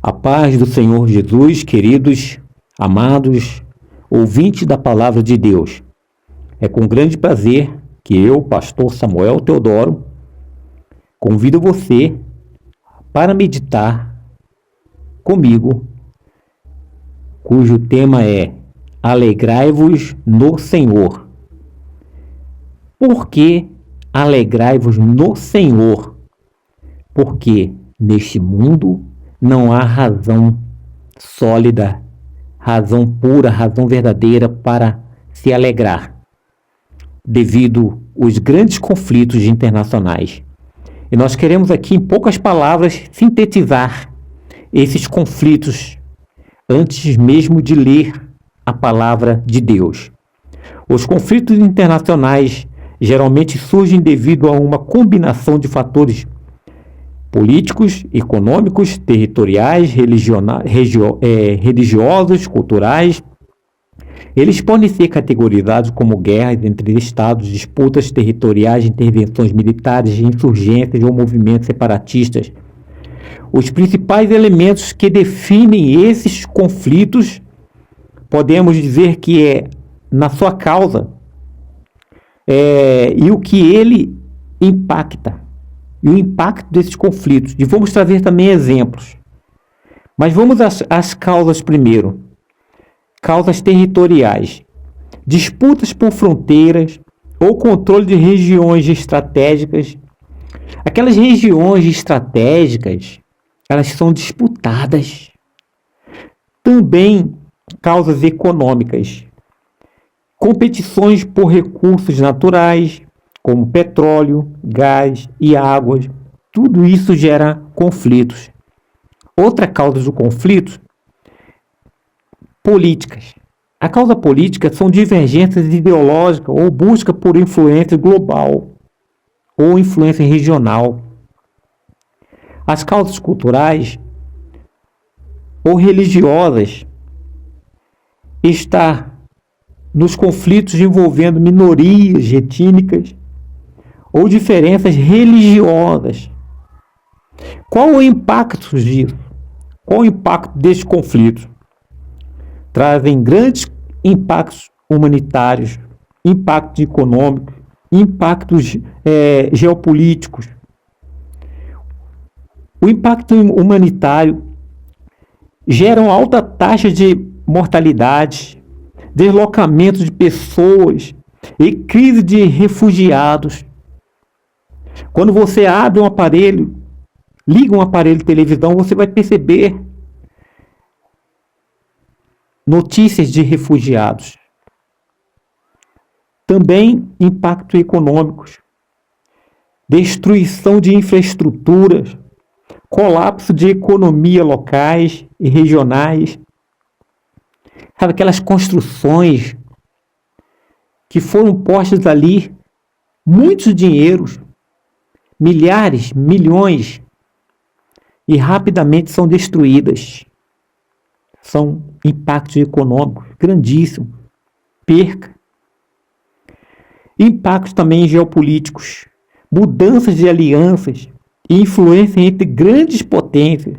A paz do Senhor Jesus, queridos, amados, ouvintes da Palavra de Deus. É com grande prazer que eu, pastor Samuel Teodoro, convido você para meditar comigo, cujo tema é Alegrai-vos no Senhor. Por que alegrai-vos no Senhor? Porque neste mundo não há razão sólida, razão pura, razão verdadeira para se alegrar, devido aos grandes conflitos internacionais. E nós queremos aqui, em poucas palavras, sintetizar esses conflitos antes mesmo de ler a palavra de Deus. Os conflitos internacionais geralmente surgem devido a uma combinação de fatores políticos, econômicos, territoriais, religiosos, culturais. Eles podem ser categorizados como guerras entre estados, disputas territoriais, intervenções militares, insurgências ou movimentos separatistas. Os principais elementos que definem esses conflitos, podemos dizer que é na sua causa e o que ele impacta. E o impacto desses conflitos. E vamos trazer também exemplos. Mas vamos às causas primeiro. Causas territoriais. Disputas por fronteiras ou controle de regiões estratégicas. Aquelas regiões estratégicas, elas são disputadas. Também causas econômicas. Competições por recursos naturais, como petróleo, gás e águas. Tudo isso gera conflitos. Outra causa do conflito, políticas. A causa política são divergências ideológicas ou busca por influência global ou influência regional. As causas culturais ou religiosas está nos conflitos envolvendo minorias étnicas ou diferenças religiosas. Qual o impacto disso? Qual o impacto desses conflitos? Trazem grandes impactos humanitários, impactos econômicos, impactos geopolíticos. O impacto humanitário gera alta taxa de mortalidade, deslocamento de pessoas e crise de refugiados. Quando você abre um aparelho, liga um aparelho de televisão, você vai perceber notícias de refugiados. Também impactos econômicos, destruição de infraestruturas, colapso de economia locais e regionais. Sabe, aquelas construções que foram postas ali, muitos dinheiros, milhares, milhões, e rapidamente são destruídas. São impactos econômicos grandíssimos, perca. Impactos também geopolíticos, mudanças de alianças e influência entre grandes potências.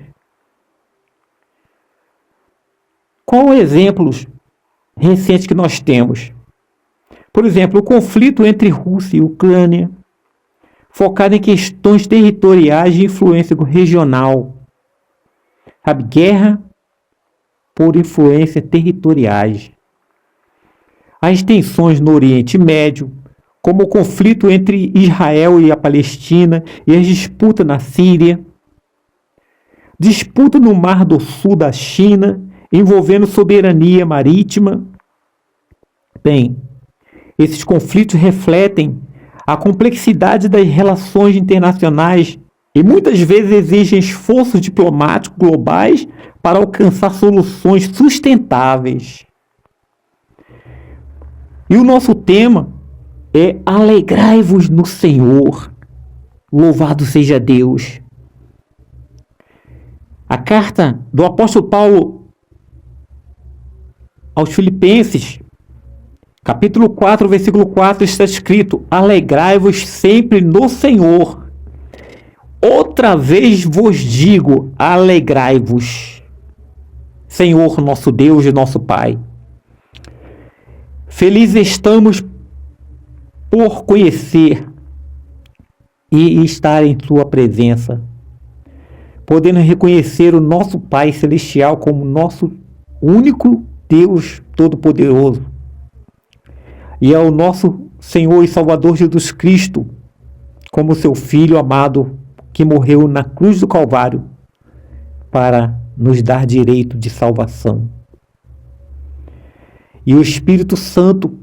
Qual exemplos recentes que nós temos? Por exemplo, o conflito entre Rússia e Ucrânia, focado em questões territoriais de influência regional. Sabe, guerra por influência territoriais. As tensões no Oriente Médio, como o conflito entre Israel e a Palestina e as disputas na Síria. Disputa no Mar do Sul da China, envolvendo soberania marítima. Bem, esses conflitos refletem a complexidade das relações internacionais e muitas vezes exigem esforços diplomáticos globais para alcançar soluções sustentáveis. E o nosso tema é alegrai-vos no Senhor. Louvado seja Deus. A carta do apóstolo Paulo aos Filipenses, capítulo 4, versículo 4, está escrito: alegrai-vos sempre no Senhor. Outra vez vos digo, alegrai-vos. Senhor, nosso Deus e nosso Pai. Felizes estamos por conhecer e estar em Sua presença, podendo reconhecer o nosso Pai Celestial como nosso único Deus Todo-Poderoso e ao nosso Senhor e Salvador Jesus Cristo como seu Filho amado que morreu na cruz do Calvário para nos dar direito de salvação. E o Espírito Santo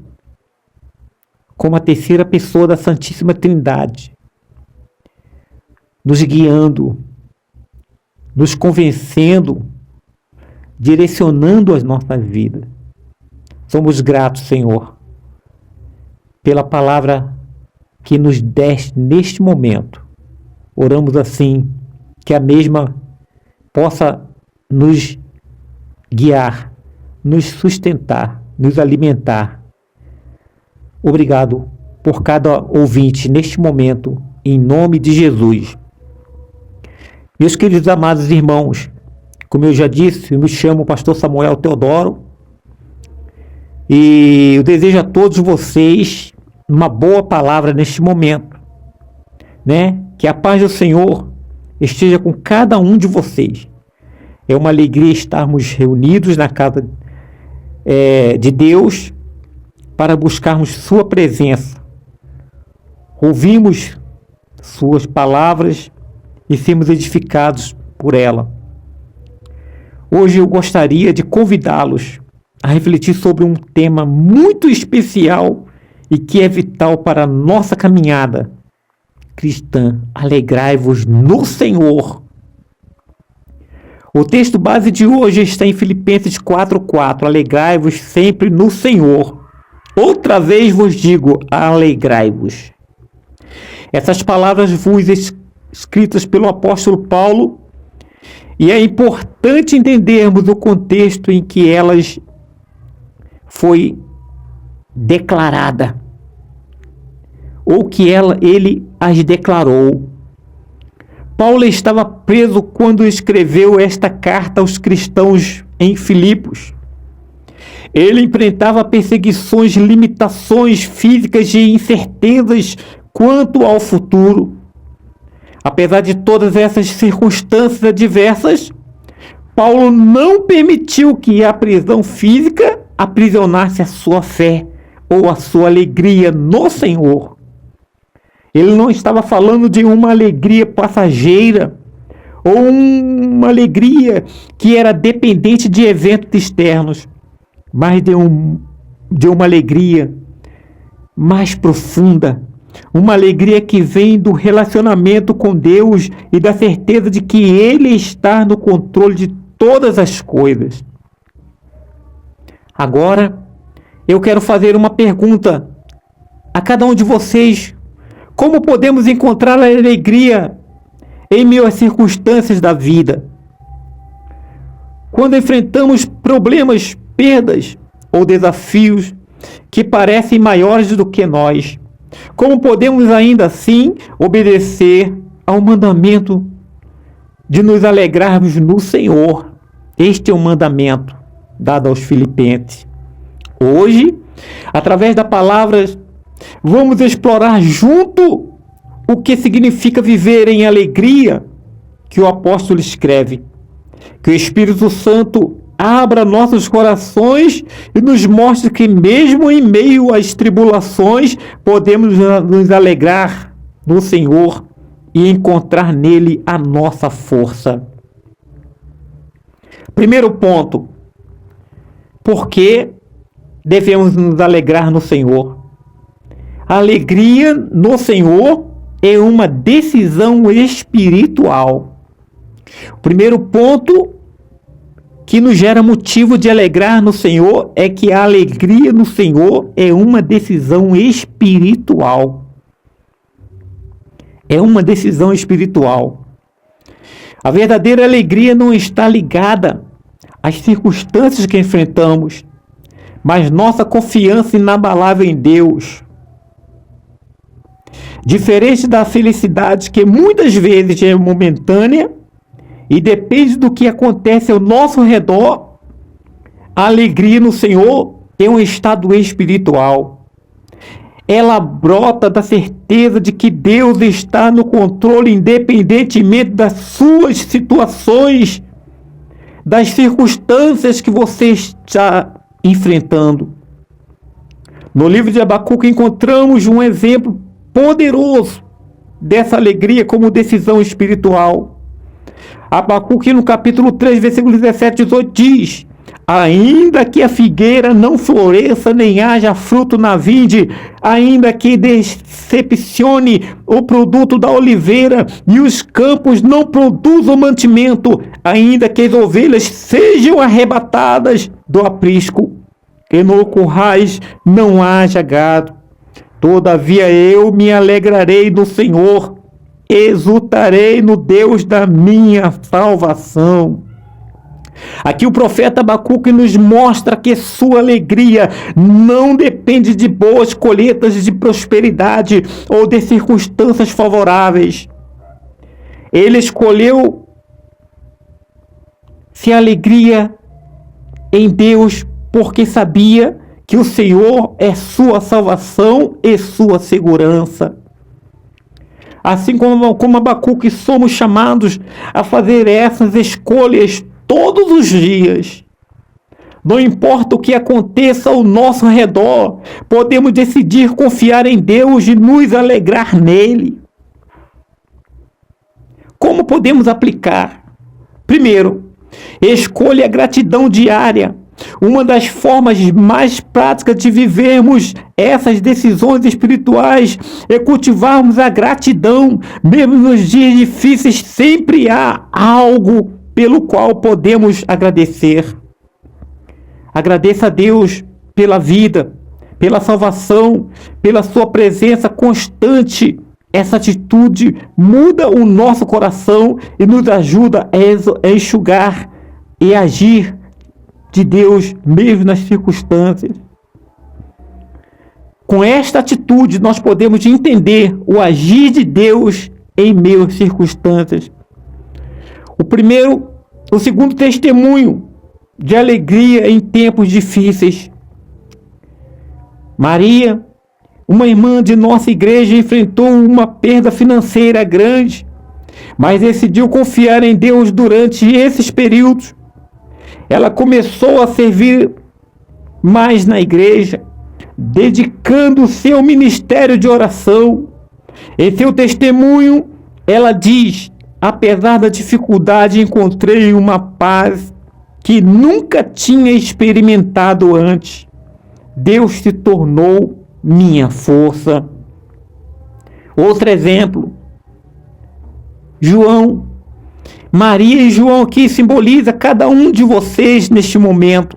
como a terceira pessoa da Santíssima Trindade, nos guiando, nos convencendo, direcionando as nossas vidas. Somos gratos, Senhor, pela palavra que nos deste neste momento. Oramos assim, que a mesma possa nos guiar, nos sustentar, nos alimentar. Obrigado por cada ouvinte neste momento, em nome de Jesus. Meus queridos amados irmãos, como eu já disse, eu me chamo Pastor Samuel Teodoro e eu desejo a todos vocês uma boa palavra neste momento, né? Que a paz do Senhor esteja com cada um de vocês. É uma alegria estarmos reunidos na casa de Deus para buscarmos Sua presença. Ouvimos Suas palavras e sermos edificados por ela. Hoje eu gostaria de convidá-los a refletir sobre um tema muito especial e que é vital para a nossa caminhada cristã. Alegrai-vos no Senhor. O texto base de hoje está em Filipenses 4:4. Alegrai-vos sempre no Senhor. Outra vez vos digo, alegrai-vos. Essas palavras vos escritas pelo apóstolo Paulo, e é importante entendermos o contexto em que elas foi declarada, ou que ele as declarou. Paulo estava preso quando escreveu esta carta aos cristãos em Filipos. Ele enfrentava perseguições, limitações físicas e incertezas quanto ao futuro. Apesar de todas essas circunstâncias adversas, Paulo não permitiu que a prisão física aprisionasse a sua fé ou a sua alegria no Senhor. Ele não estava falando de uma alegria passageira ou uma alegria que era dependente de eventos externos, mas de uma alegria mais profunda, uma alegria que vem do relacionamento com Deus e da certeza de que Ele está no controle de todas as coisas. Agora, eu quero fazer uma pergunta a cada um de vocês. Como podemos encontrar a alegria em meio às circunstâncias da vida? Quando enfrentamos problemas, perdas ou desafios que parecem maiores do que nós, como podemos ainda assim obedecer ao mandamento de nos alegrarmos no Senhor? Este é um mandamento dado aos Filipenses. Hoje, através da palavra, vamos explorar junto o que significa viver em alegria que o apóstolo escreve. Que o Espírito Santo abra nossos corações e nos mostre que mesmo em meio às tribulações podemos nos alegrar no Senhor e encontrar nele a nossa força. Primeiro ponto: por que devemos nos alegrar no Senhor? A alegria no Senhor é uma decisão espiritual. O primeiro ponto que nos gera motivo de alegrar no Senhor é que a alegria no Senhor é uma decisão espiritual. É uma decisão espiritual. A verdadeira alegria não está ligada às circunstâncias que enfrentamos, mas nossa confiança inabalável em Deus. Diferente da felicidade que muitas vezes é momentânea e depende do que acontece ao nosso redor, A alegria no Senhor é um estado espiritual. Ela brota da certeza de que Deus está no controle, independentemente das suas situações, das circunstâncias que você está enfrentando. No livro de Abacuque encontramos um exemplo poderoso dessa alegria como decisão espiritual. Abacuque no capítulo 3, versículo 17 e 18 diz: ainda que a figueira não floresça, nem haja fruto na vide, ainda que decepcione o produto da oliveira e os campos não produzam mantimento, ainda que as ovelhas sejam arrebatadas do aprisco, e no currais não haja gado, todavia eu me alegrarei no Senhor, exultarei no Deus da minha salvação. Aqui o profeta Abacuque nos mostra que sua alegria não depende de boas colheitas de prosperidade ou de circunstâncias favoráveis. Ele escolheu se alegria em Deus porque sabia que o Senhor é sua salvação e sua segurança. Assim como Abacuque, somos chamados a fazer essas escolhas todos os dias. Não importa o que aconteça ao nosso redor, podemos decidir confiar em Deus e nos alegrar nele. Como podemos aplicar? Primeiro, escolha a gratidão diária. Uma das formas mais práticas de vivermos essas decisões espirituais é cultivarmos a gratidão. Mesmo nos dias difíceis, sempre há algo pelo qual podemos agradecer. Agradeça a Deus pela vida, pela salvação, pela sua presença constante. Essa atitude muda o nosso coração e nos ajuda a enxugar e agir de Deus mesmo nas circunstâncias. Com esta atitude nós podemos entender o agir de Deus em meio às circunstâncias. O segundo testemunho de alegria em tempos difíceis. Maria, uma irmã de nossa igreja, enfrentou uma perda financeira grande, mas decidiu confiar em Deus durante esses períodos. Ela começou a servir mais na igreja, dedicando o seu ministério de oração. Em seu testemunho, ela diz: apesar da dificuldade, encontrei uma paz que nunca tinha experimentado antes. Deus se tornou minha força. Outro exemplo, João. Maria e João aqui simboliza cada um de vocês neste momento.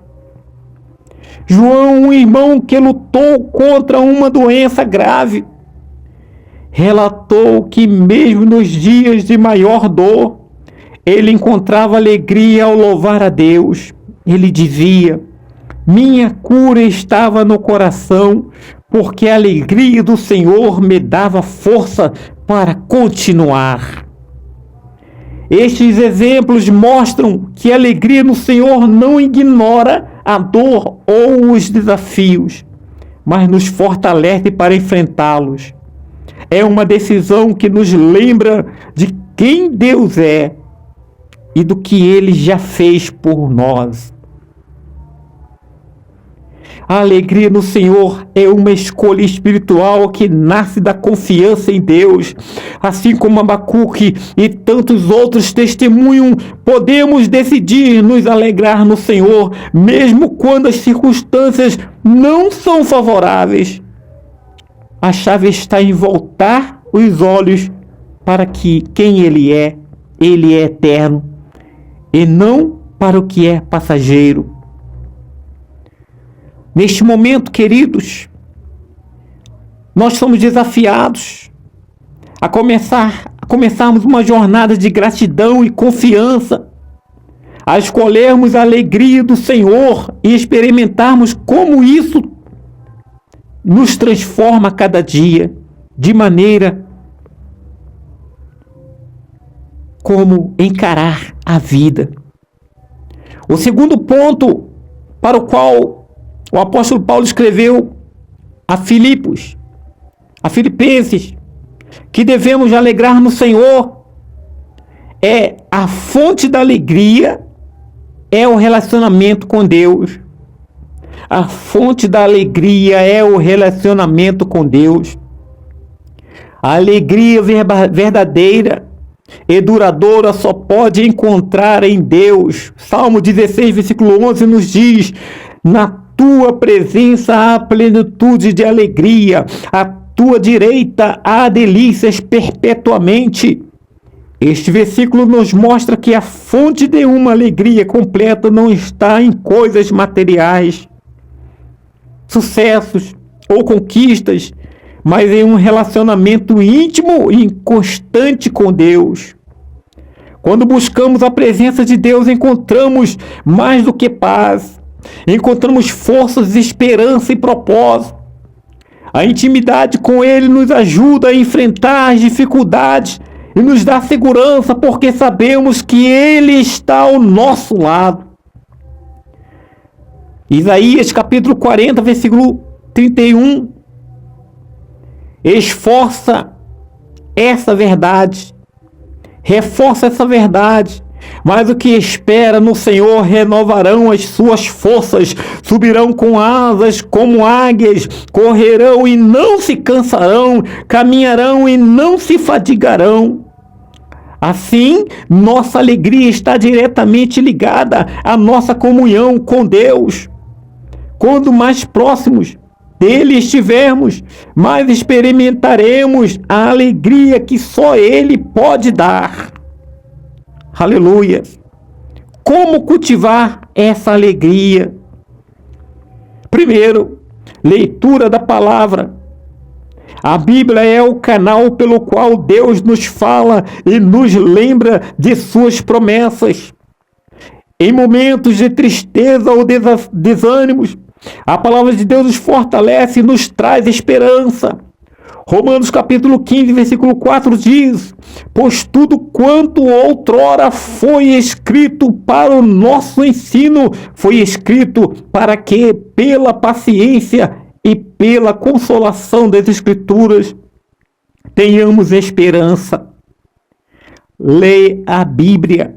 João, um irmão que lutou contra uma doença grave, relatou que mesmo nos dias de maior dor, ele encontrava alegria ao louvar a Deus. Ele dizia: minha cura estava no coração, porque a alegria do Senhor me dava força para continuar. Estes exemplos mostram que a alegria no Senhor não ignora a dor ou os desafios, mas nos fortalece para enfrentá-los. É uma decisão que nos lembra de quem Deus é e do que Ele já fez por nós. A alegria no Senhor é uma escolha espiritual que nasce da confiança em Deus. Assim como Abacuque e tantos outros testemunham, podemos decidir nos alegrar no Senhor, mesmo quando as circunstâncias não são favoráveis. A chave está em voltar os olhos para quem Ele é eterno, e não para o que é passageiro. Neste momento, queridos, nós somos desafiados a começarmos uma jornada de gratidão e confiança, a escolhermos a alegria do Senhor e experimentarmos como isso nos transforma a cada dia, de maneira como encarar a vida. O segundo ponto para o qual o apóstolo Paulo escreveu a Filipenses, que devemos alegrar no Senhor, é a fonte da alegria, é o relacionamento com Deus. A fonte da alegria é o relacionamento com Deus. A alegria verdadeira e duradoura só pode encontrar em Deus. Salmo 16, versículo 11 nos diz: na tua presença há plenitude de alegria, à tua direita há delícias perpetuamente. Este versículo nos mostra que a fonte de uma alegria completa não está em coisas materiais, sucessos ou conquistas, mas em um relacionamento íntimo e constante com Deus. Quando buscamos a presença de Deus, encontramos mais do que paz, encontramos forças, esperança e propósito. A intimidade com Ele nos ajuda a enfrentar as dificuldades e nos dá segurança, porque sabemos que Ele está ao nosso lado. Isaías capítulo 40, versículo 31. Esforça essa verdade, reforça essa verdade, mas o que espera no Senhor renovarão as suas forças, subirão com asas como águias, correrão e não se cansarão, caminharão e não se fadigarão. Assim, nossa alegria está diretamente ligada à nossa comunhão com Deus. Quando mais próximos dele estivermos, mais experimentaremos a alegria que só Ele pode dar. Aleluia! Como cultivar essa alegria? Primeiro, leitura da palavra. A Bíblia é o canal pelo qual Deus nos fala e nos lembra de suas promessas. Em momentos de tristeza ou desânimos, a palavra de Deus nos fortalece e nos traz esperança. Romanos capítulo 15, versículo 4 diz: pois tudo quanto outrora foi escrito para o nosso ensino, foi escrito para que, pela paciência e pela consolação das Escrituras, tenhamos esperança. Leia a Bíblia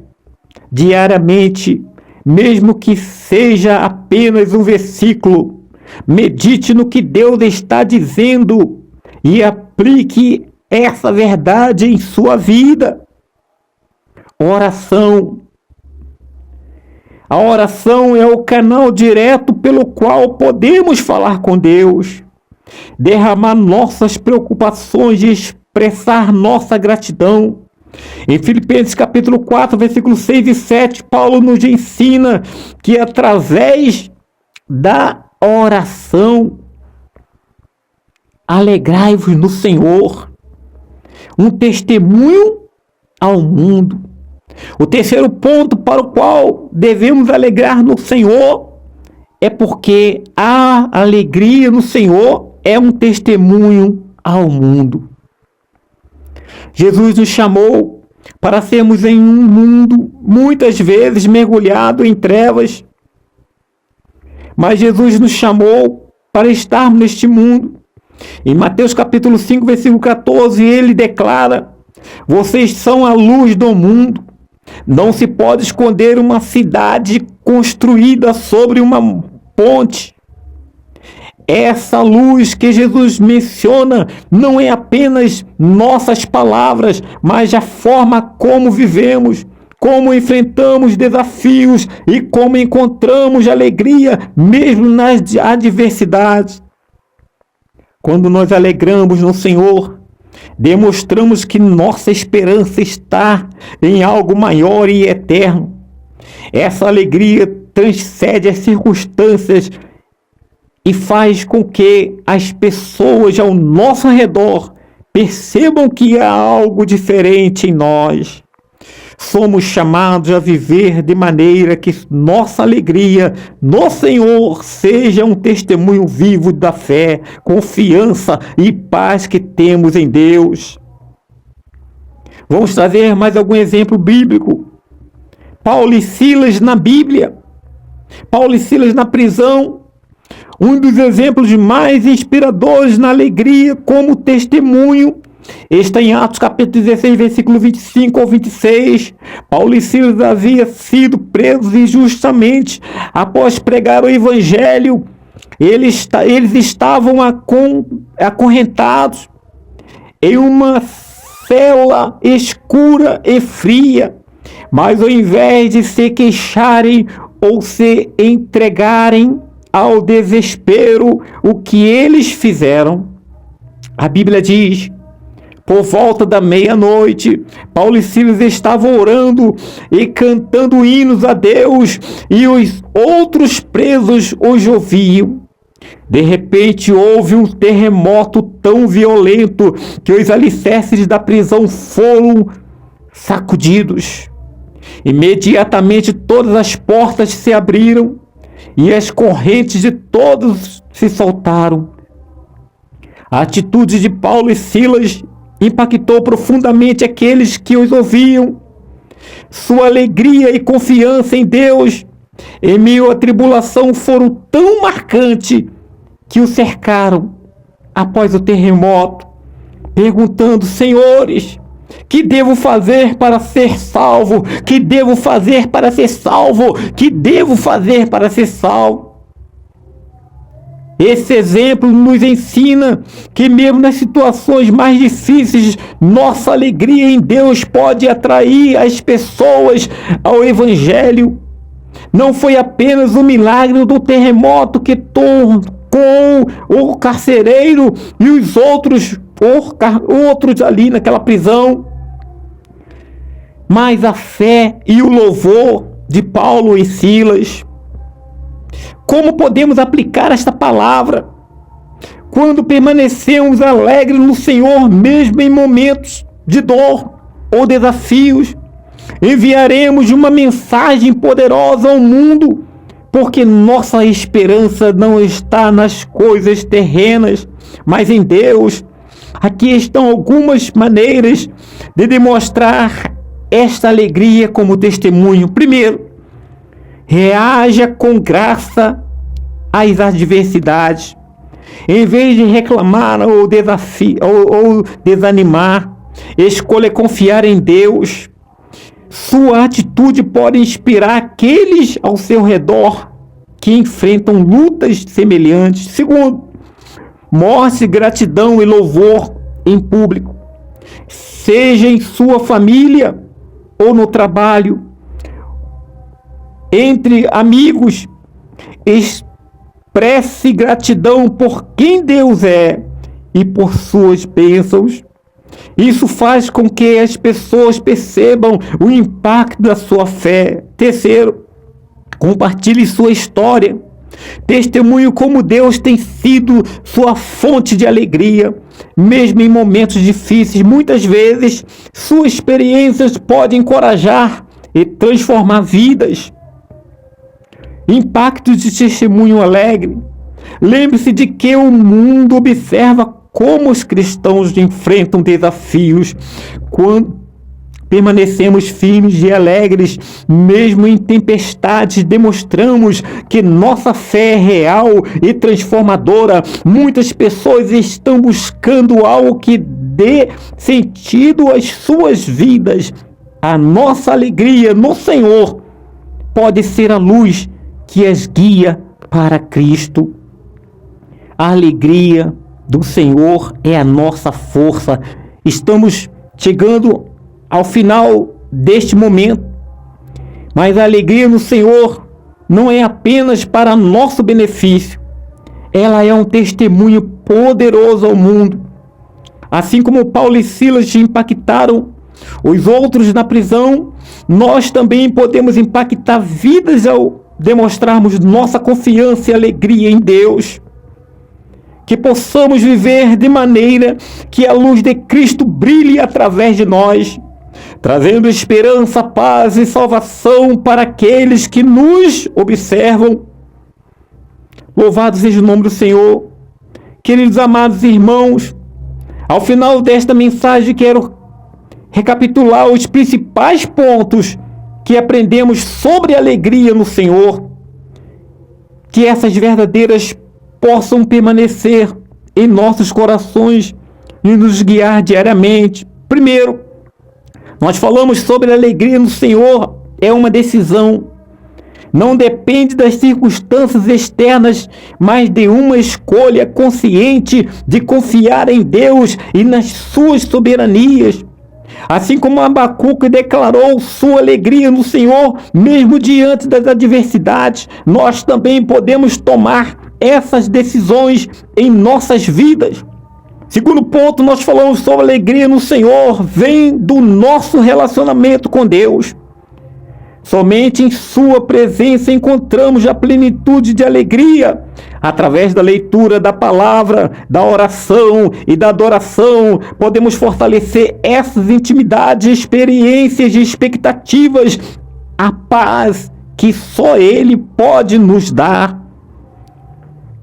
diariamente, mesmo que seja apenas um versículo. Medite no que Deus está dizendo e aplique essa verdade em sua vida. Oração. A oração é o canal direto pelo qual podemos falar com Deus, derramar nossas preocupações e expressar nossa gratidão. Em Filipenses capítulo 4, versículos 6 e 7, Paulo nos ensina que através da oração, alegrai-vos no Senhor, um testemunho ao mundo. O terceiro ponto para o qual devemos alegrar no Senhor é porque a alegria no Senhor é um testemunho ao mundo. Jesus nos chamou para sermos em um mundo muitas vezes mergulhado em trevas, mas Jesus nos chamou para estarmos neste mundo. Em Mateus capítulo 5, versículo 14, ele declara: vocês são a luz do mundo. Não se pode esconder uma cidade construída sobre uma ponte. Essa luz que Jesus menciona não é apenas nossas palavras, mas a forma como vivemos, como enfrentamos desafios e como encontramos alegria mesmo nas adversidades. Quando nós alegramos no Senhor, demonstramos que nossa esperança está em algo maior e eterno. Essa alegria transcende as circunstâncias e faz com que as pessoas ao nosso redor percebam que há algo diferente em nós. Somos chamados a viver de maneira que nossa alegria no Senhor seja um testemunho vivo da fé, confiança e paz que temos em Deus. Vamos trazer mais algum exemplo bíblico. Paulo e Silas na Bíblia. Paulo e Silas na prisão, um dos exemplos mais inspiradores na alegria como testemunho está em Atos capítulo 16, versículo 25 ao 26. Paulo e Silas haviam sido presos injustamente após pregar o evangelho. Eles estavam acorrentados em uma cela escura e fria, mas ao invés de se queixarem ou se entregarem ao desespero, o que eles fizeram? A Bíblia diz: por volta da meia-noite, Paulo e Silas estavam orando e cantando hinos a Deus, e os outros presos os ouviam. De repente houve um terremoto tão violento que os alicerces da prisão foram sacudidos. Imediatamente todas as portas se abriram e as correntes de todos se soltaram. A atitude de Paulo e Silas impactou profundamente aqueles que os ouviam. Sua alegria e confiança em Deus em meio à tribulação foram tão marcantes que o cercaram após o terremoto, perguntando: senhores, que devo fazer para ser salvo? Que devo fazer para ser salvo? Que devo fazer para ser salvo? Esse exemplo nos ensina que mesmo nas situações mais difíceis, nossa alegria em Deus pode atrair as pessoas ao Evangelho. Não foi apenas o milagre do terremoto que tocou o carcereiro e os outros ali naquela prisão, mas a fé e o louvor de Paulo e Silas. Como podemos aplicar esta palavra? Quando permanecemos alegres no Senhor, mesmo em momentos de dor ou desafios, enviaremos uma mensagem poderosa ao mundo, porque nossa esperança não está nas coisas terrenas, mas em Deus. Aqui estão algumas maneiras de demonstrar esta alegria como testemunho. Primeiro, reaja com graça às adversidades. Em vez de reclamar ou desanimar, escolha confiar em Deus. Sua atitude pode inspirar aqueles ao seu redor que enfrentam lutas semelhantes. Segundo, mostre gratidão e louvor em público. Seja em sua família ou no trabalho, entre amigos, expresse gratidão por quem Deus é e por suas bênçãos. Isso faz com que as pessoas percebam o impacto da sua fé. Terceiro, compartilhe sua história. Testemunhe como Deus tem sido sua fonte de alegria, mesmo em momentos difíceis. Muitas vezes, suas experiências podem encorajar e transformar vidas. Impacto de testemunho alegre. Lembre-se de que o mundo observa como os cristãos enfrentam desafios. Quando permanecemos firmes e alegres, mesmo em tempestades, demonstramos que nossa fé é real e transformadora. Muitas pessoas estão buscando algo que dê sentido às suas vidas. A nossa alegria no Senhor pode ser a luz que as guia para Cristo. A alegria do Senhor é a nossa força. Estamos chegando ao final deste momento, mas a alegria no Senhor não é apenas para nosso benefício, ela é um testemunho poderoso ao mundo. Assim como Paulo e Silas impactaram os outros na prisão, nós também podemos impactar vidas ao demonstrarmos nossa confiança e alegria em Deus. Que possamos viver de maneira que a luz de Cristo brilhe através de nós, trazendo esperança, paz e salvação para aqueles que nos observam. Louvado seja o nome do Senhor. Queridos amados irmãos, ao final desta mensagem quero recapitular os principais pontos que aprendemos sobre a alegria no Senhor. que essas verdadeiras possam permanecer em nossos corações e nos guiar diariamente. Primeiro, nós falamos sobre a alegria no Senhor, é uma decisão. Não depende das circunstâncias externas, mas de uma escolha consciente de confiar em Deus e nas suas soberanias. Assim como Abacuque declarou sua alegria no Senhor, mesmo diante das adversidades, nós também podemos tomar essas decisões em nossas vidas. Segundo ponto, nós falamos sobre alegria no Senhor, vem do nosso relacionamento com Deus. Somente em sua presença encontramos a plenitude de alegria. Através da leitura da palavra, da oração e da adoração, podemos fortalecer essas intimidades, experiências e expectativas, a paz que só Ele pode nos dar.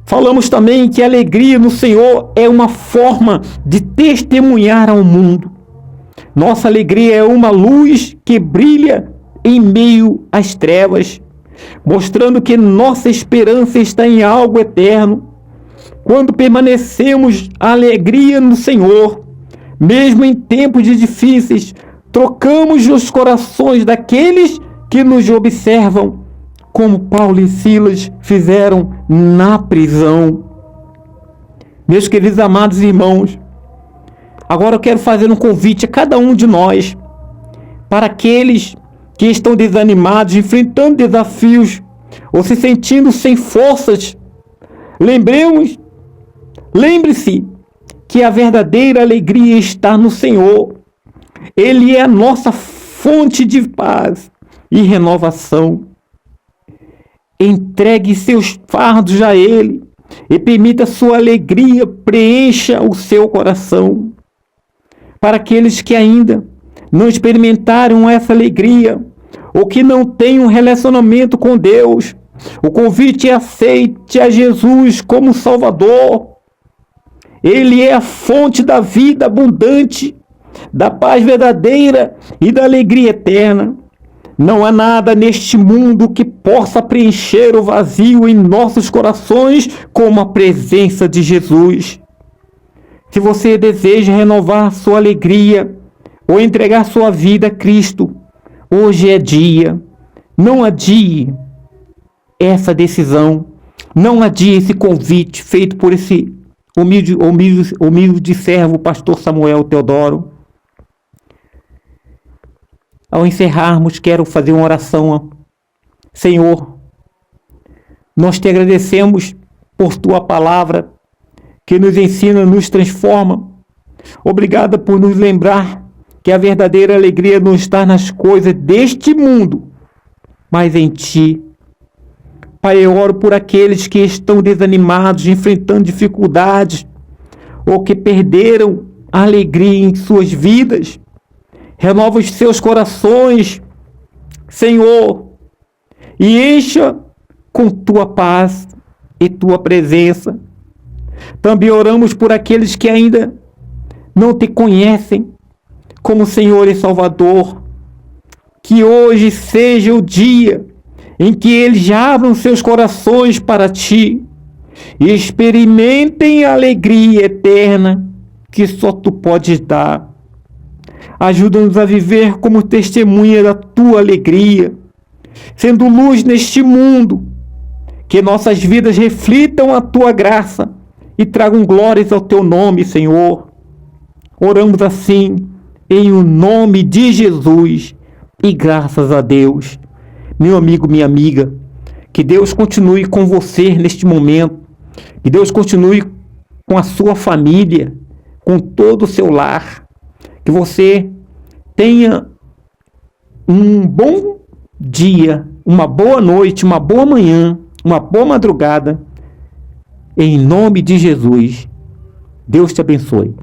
Falamos também que a alegria no Senhor é uma forma de testemunhar ao mundo. Nossa alegria é uma luz que brilha em meio às trevas, mostrando que nossa esperança está em algo eterno. Quando permanecemos a alegria no Senhor, mesmo em tempos difíceis, trocamos os corações daqueles que nos observam, como Paulo e Silas fizeram na prisão. Meus queridos amados irmãos, agora eu quero fazer um convite a cada um de nós, para aqueles que estão desanimados, enfrentando desafios ou se sentindo sem forças. Lembre-se que a verdadeira alegria está no Senhor. Ele é a nossa fonte de paz e renovação. Entregue seus fardos a Ele e permita sua alegria preencha o seu coração. Para aqueles que ainda não experimentaram essa alegria, ou que não têm um relacionamento com Deus, o convite é: aceite a Jesus como Salvador. Ele é a fonte da vida abundante, da paz verdadeira e da alegria eterna. Não há nada neste mundo que possa preencher o vazio em nossos corações como a presença de Jesus. Se você deseja renovar sua alegria ou entregar sua vida a Cristo, hoje é dia. Não adie essa decisão. Não adie esse convite feito por esse humilde servo, pastor Samuel Teodoro. Ao encerrarmos, quero fazer uma oração. Senhor, nós te agradecemos por tua palavra, que nos ensina, nos transforma. Obrigada por nos lembrar que a verdadeira alegria não está nas coisas deste mundo, mas em ti. Pai, eu oro por aqueles que estão desanimados, enfrentando dificuldades, ou que perderam a alegria em suas vidas. Renova os seus corações, Senhor, e encha com tua paz e tua presença. Também oramos por aqueles que ainda não te conhecem como Senhor e Salvador. Que hoje seja o dia em que eles abram seus corações para ti e experimentem a alegria eterna que só tu podes dar. Ajuda-nos a viver como testemunha da tua alegria, sendo luz neste mundo, que nossas vidas reflitam a tua graça e tragam glórias ao teu nome, Senhor. Oramos assim, em o nome de Jesus, e graças a Deus. Meu amigo, minha amiga, que Deus continue com você neste momento, que Deus continue com a sua família, com todo o seu lar, que você tenha um bom dia, uma boa noite, uma boa manhã, uma boa madrugada, em nome de Jesus. Deus te abençoe.